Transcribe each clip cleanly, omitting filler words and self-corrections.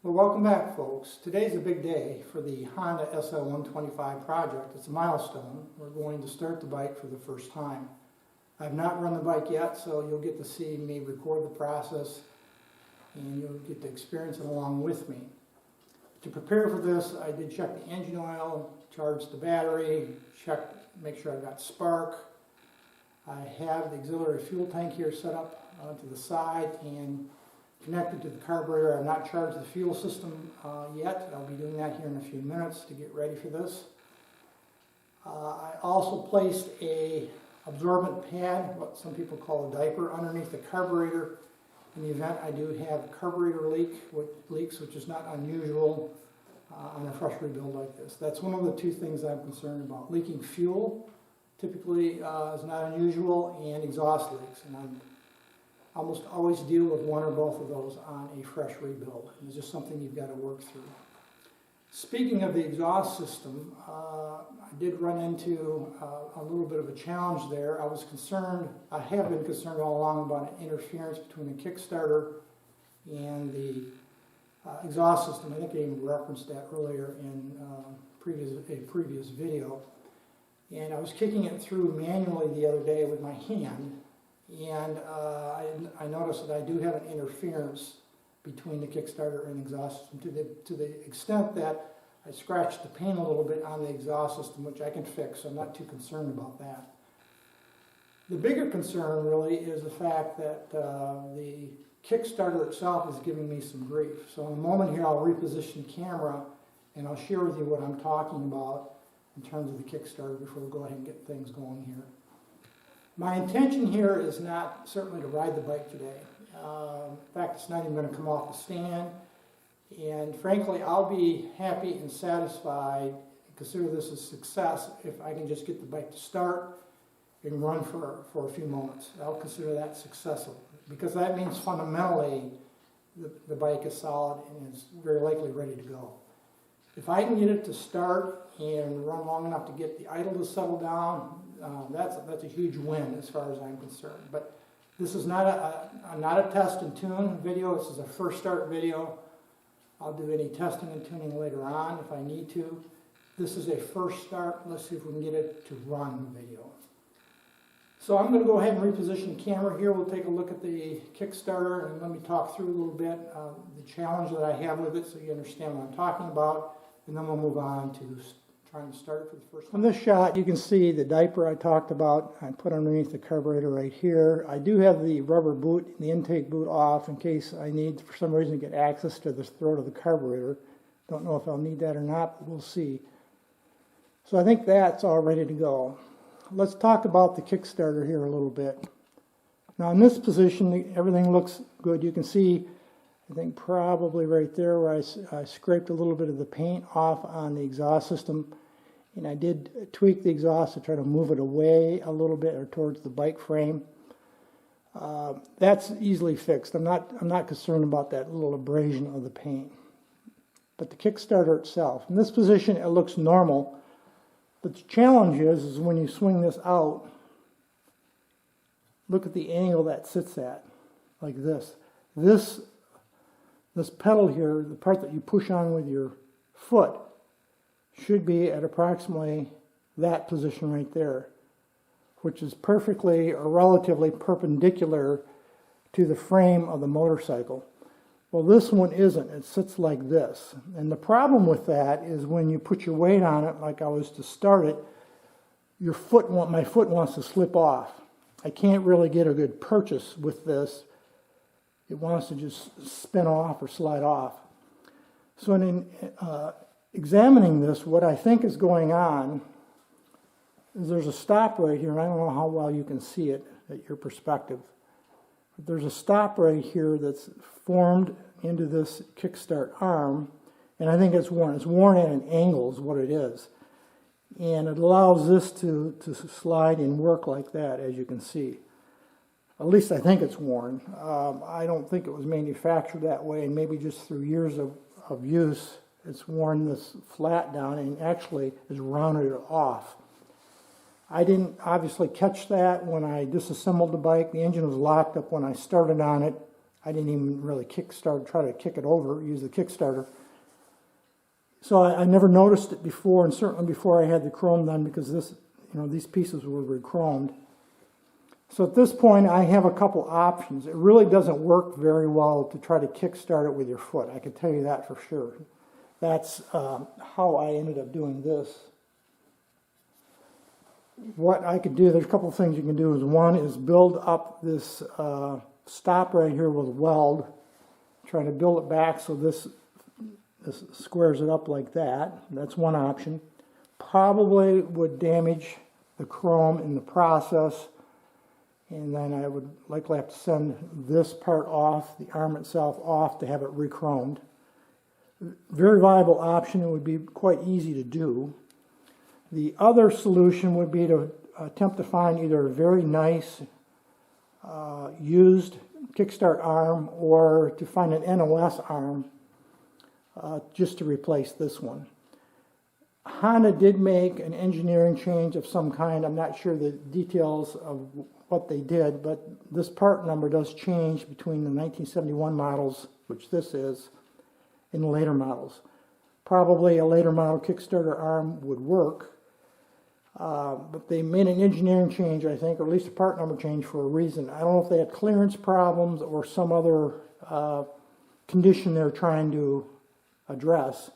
Well, welcome back, folks. Today's a big day for the Honda SL125 project. It's a milestone. We're going to start the bike for the first time. I've not run the bike yet, so you'll get to see me record the process and you'll get to experience it along with me. To prepare for this, I did check the engine oil, charge the battery, make sure I've got spark. I have the auxiliary fuel tank here set up to the side and connected to the carburetor. I've not charged the fuel system yet. I'll be doing that here in a few minutes to get ready for this. I also placed a absorbent pad, what some people call a diaper, underneath the carburetor in the event I do have a carburetor leaks, which is not unusual on a fresh rebuild like this. That's one of the two things I'm concerned about. Leaking fuel typically is not unusual, and exhaust leaks. And I almost always deal with one or both of those on a fresh rebuild. It's just something you've got to work through. Speaking of the exhaust system, I did run into a little bit of a challenge there. I have been concerned all along about an interference between the Kickstarter and the exhaust system. I think I even referenced that earlier in a previous video. And I was kicking it through manually the other day with my hand, and I noticed that I do have an interference between the Kickstarter and exhaust system to the extent that I scratched the paint a little bit on the exhaust system, which I can fix, so I'm not too concerned about that. The bigger concern really is the fact that the Kickstarter itself is giving me some grief. So in a moment here I'll reposition the camera and I'll share with you what I'm talking about in terms of the Kickstarter before we go ahead and get things going here. My intention here is not certainly to ride the bike today. In fact, it's not even going to come off the stand. And frankly, I'll be happy and satisfied, consider this a success, if I can just get the bike to start and run for a few moments. I'll consider that successful, because that means fundamentally the bike is solid and is very likely ready to go. If I can get it to start and run long enough to get the idle to settle down, that's a huge win as far as I'm concerned. But this is not a test and tune video. This is a first start video. I'll do any testing and tuning later on if I need to. This is a first start. Let's see if we can get it to run video. So I'm going to go ahead and reposition the camera here. We'll take a look at the Kickstarter and let me talk through a little bit the challenge that I have with it so you understand what I'm talking about. And then we'll move on to trying to start it for the first time. On this shot, you can see the diaper I talked about. I put underneath the carburetor right here. I do have the rubber boot, the intake boot off in case I need, for some reason, to get access to the throat of the carburetor. Don't know if I'll need that or not, but we'll see. So I think that's all ready to go. Let's talk about the Kickstarter here a little bit. Now in this position, everything looks good. You can see, I think probably right there where I scraped a little bit of the paint off on the exhaust system, and I did tweak the exhaust to try to move it away a little bit or towards the bike frame. That's easily fixed. I'm not concerned about that little abrasion of the paint. But the Kickstarter itself, in this position it looks normal, but the challenge is when you swing this out, look at the angle that sits at, like this. This pedal here, the part that you push on with your foot, should be at approximately that position right there, which is perfectly or relatively perpendicular to the frame of the motorcycle. Well, this one isn't. It sits like this. And the problem with that is when you put your weight on it, like I was to start it, my foot wants to slip off. I can't really get a good purchase with this. It wants to just spin off or slide off. So in examining this, what I think is going on is there's a stop right here, and I don't know how well you can see it at your perspective. But there's a stop right here that's formed into this kickstart arm, and I think it's worn. It's worn at an angle is what it is. And it allows this to slide and work like that, as you can see. At least I think it's worn. I don't think it was manufactured that way, and maybe just through years of use, it's worn this flat down and actually has rounded it off. I didn't obviously catch that when I disassembled the bike. The engine was locked up when I started on it. I didn't even really try to kick it over, use the Kickstarter. So I never noticed it before, and certainly before I had the chrome done, because these pieces were re-chromed. So at this point, I have a couple options. It really doesn't work very well to try to kickstart it with your foot. I can tell you that for sure. That's how I ended up doing this. What I could do, there's a couple of things you can do. One is build up this stop right here with weld. Try to build it back so this squares it up like that. That's one option. Probably would damage the chrome in the process, and then I would likely have to send this part off, the arm itself off, to have it re-chromed. Very viable option. It would be quite easy to do. The other solution would be to attempt to find either a very nice used kickstart arm, or to find an NOS arm just to replace this one. Honda did make an engineering change of some kind. I'm not sure the details of what they did, but this part number does change between the 1971 models, which this is, and the later models. Probably a later model Kickstarter arm would work, but they made an engineering change, I think, or at least a part number change for a reason. I don't know if they had clearance problems or some other condition they're trying to address.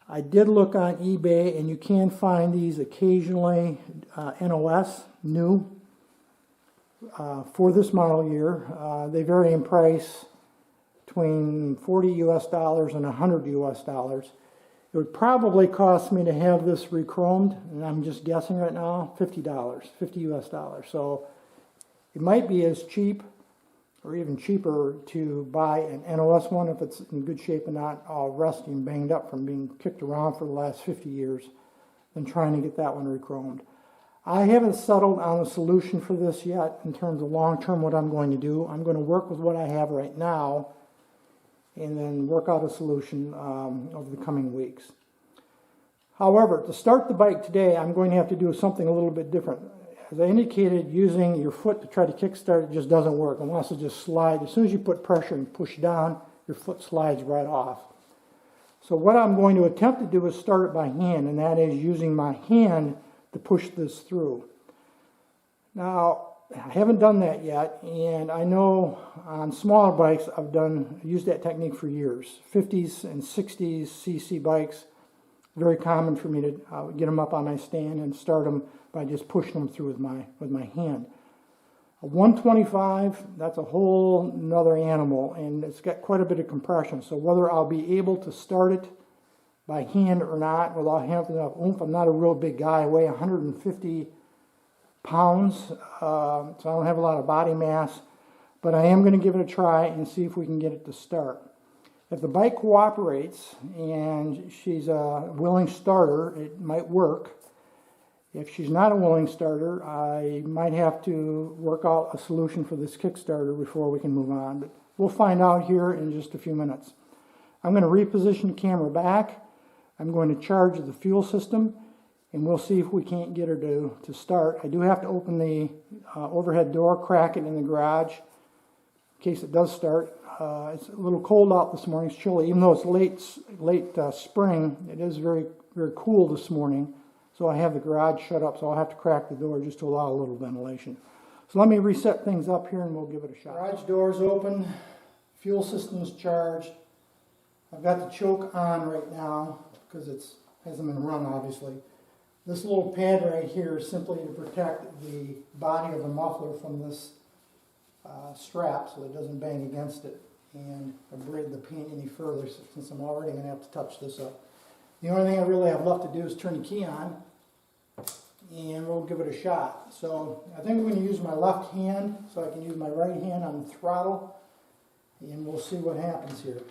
I did look on eBay, and you can find these occasionally, NOS, new, for this model year. They vary in price between $40 US and $100 US. It would probably cost me to have this re-chromed, and I'm just guessing right now, $50 US. So it might be as cheap or even cheaper to buy an NOS one if it's in good shape and not all rusty and banged up from being kicked around for the last 50 years than trying to get that one re-chromed. I haven't settled on a solution for this yet in terms of long-term what I'm going to do. I'm going to work with what I have right now and then work out a solution over the coming weeks. However, to start the bike today, I'm going to have to do something a little bit different. As I indicated, using your foot to try to kickstart it just doesn't work unless it just slides. As soon as you put pressure and push down, your foot slides right off. So what I'm going to attempt to do is start it by hand, and that is using my hand to push this through. Now, I haven't done that yet, and I know on smaller bikes I've used that technique for years. 50s and 60s cc bikes, very common for me to get them up on my stand and start them by just pushing them through with my hand. A 125, that's a whole nother animal, and it's got quite a bit of compression. So whether I'll be able to start it by hand or not without having enough oomph, I'm not a real big guy. I weigh 150 pounds, so I don't have a lot of body mass, but I am going to give it a try and see if we can get it to start. If the bike cooperates and she's a willing starter, it might work. If she's not a willing starter, I might have to work out a solution for this Kickstarter before we can move on, but we'll find out here in just a few minutes. I'm going to reposition the camera back. I'm going to charge the fuel system, and we'll see if we can't get her to start. I do have to open the overhead door, crack it in the garage in case it does start. It's a little cold out this morning. It's chilly. Even though it's late spring, it is very, very cool this morning. So I have the garage shut up, so I'll have to crack the door just to allow a little ventilation. So let me reset things up here and we'll give it a shot. Garage door's open. Fuel system's charged. I've got the choke on right now because it hasn't been run, obviously. This little pad right here is simply to protect the body of the muffler from this strap so it doesn't bang against it and abrade the paint any further, since I'm already going to have to touch this up. The only thing I really have left to do is turn the key on, and we'll give it a shot. So I think I'm going to use my left hand so I can use my right hand on the throttle, and we'll see what happens here.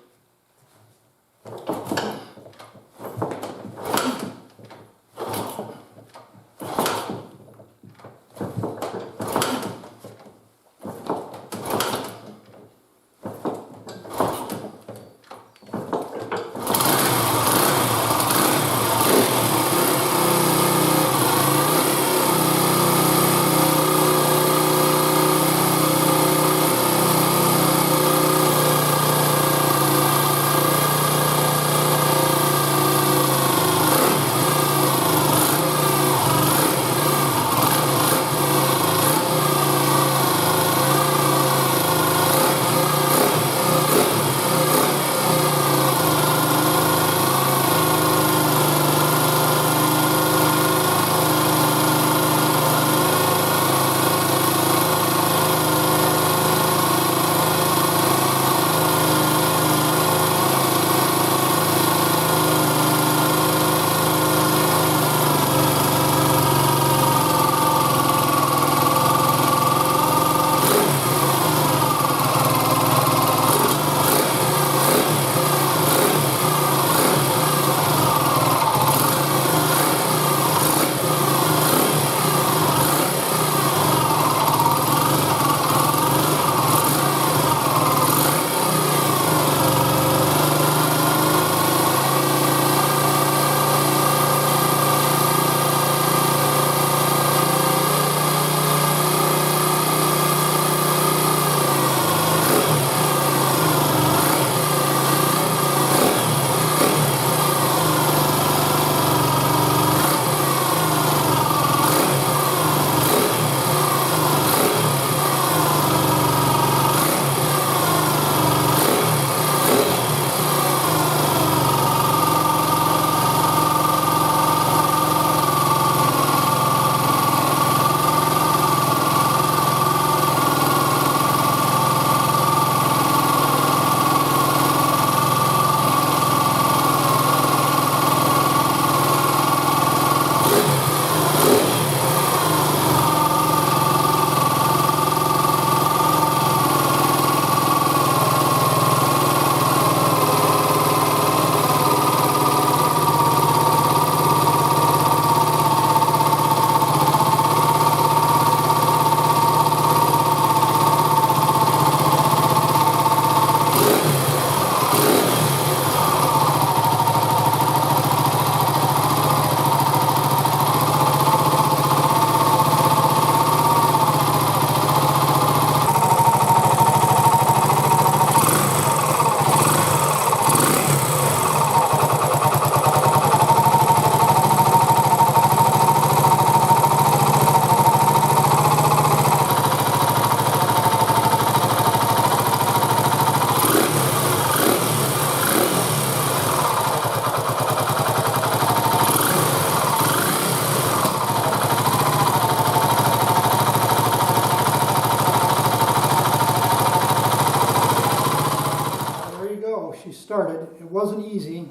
started. It wasn't easy,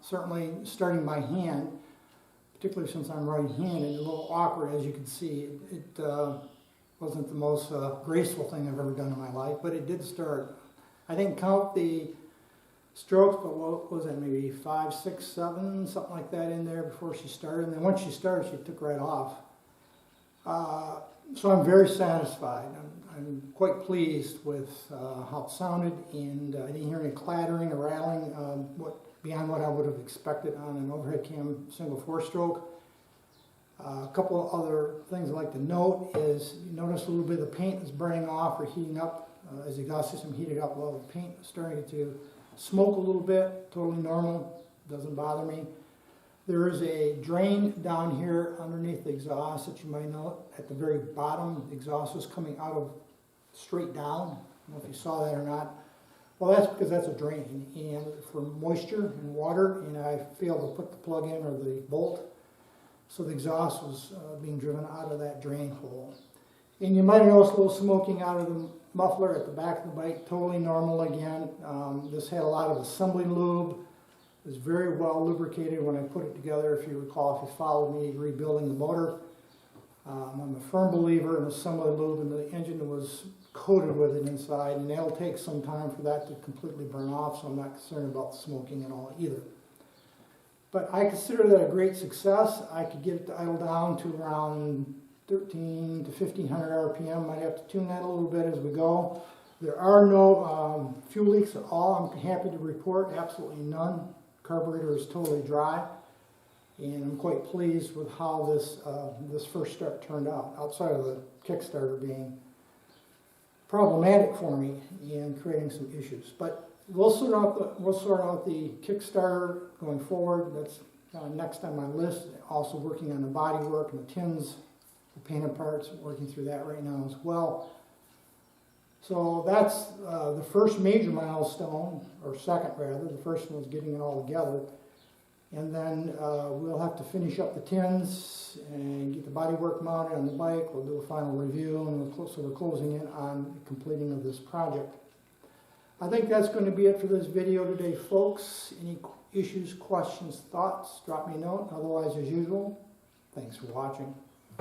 certainly starting by hand, particularly since I'm right-handed, a little awkward as you can see. It wasn't the most graceful thing I've ever done in my life, but it did start. I didn't count the strokes, but what was that, maybe 5, 6, 7, something like that in there before she started. And then once she started, she took right off. So I'm very satisfied. I'm quite pleased with how it sounded, and I didn't hear any clattering or rattling beyond what I would have expected on an overhead cam single 4-stroke. A couple of other things I'd like to note is you notice a little bit of the paint is burning off or heating up as the exhaust system heated up. Well, the paint is starting to smoke a little bit, totally normal, doesn't bother me. There is a drain down here underneath the exhaust that you might note at the very bottom. The exhaust is coming out of straight down. I don't know if you saw that or not. Well, that's because that's a drain, and for moisture and water, and I failed to put the plug in or the bolt, so the exhaust was being driven out of that drain hole. And you might have noticed a little smoking out of the muffler at the back of the bike, totally normal again. This had a lot of assembly lube. It was very well lubricated when I put it together. If you recall, if you followed me rebuilding the motor, I'm a firm believer in assembly lube, and the engine was coated with it inside, and it'll take some time for that to completely burn off, so I'm not concerned about the smoking at all either. But I consider that a great success. I could get it to idle down to around 13 to 1500 RPM. Might have to tune that a little bit as we go. There are no fuel leaks at all. I'm happy to report absolutely none. Carburetor is totally dry, and I'm quite pleased with how this first start turned out, outside of the Kickstarter being problematic for me and creating some issues. But we'll sort out the Kickstarter going forward. That's next on my list. Also working on the body work and the tins, the painted parts, working through that right now as well. So that's the first major milestone, or second rather. The first one was getting it all together. And then we'll have to finish up the tins and get the bodywork mounted on the bike. We'll do a final review, and so we're closing in on the completing of this project. I think that's going to be it for this video today, folks. Any issues, questions, thoughts, drop me a note. Otherwise, as usual, thanks for watching.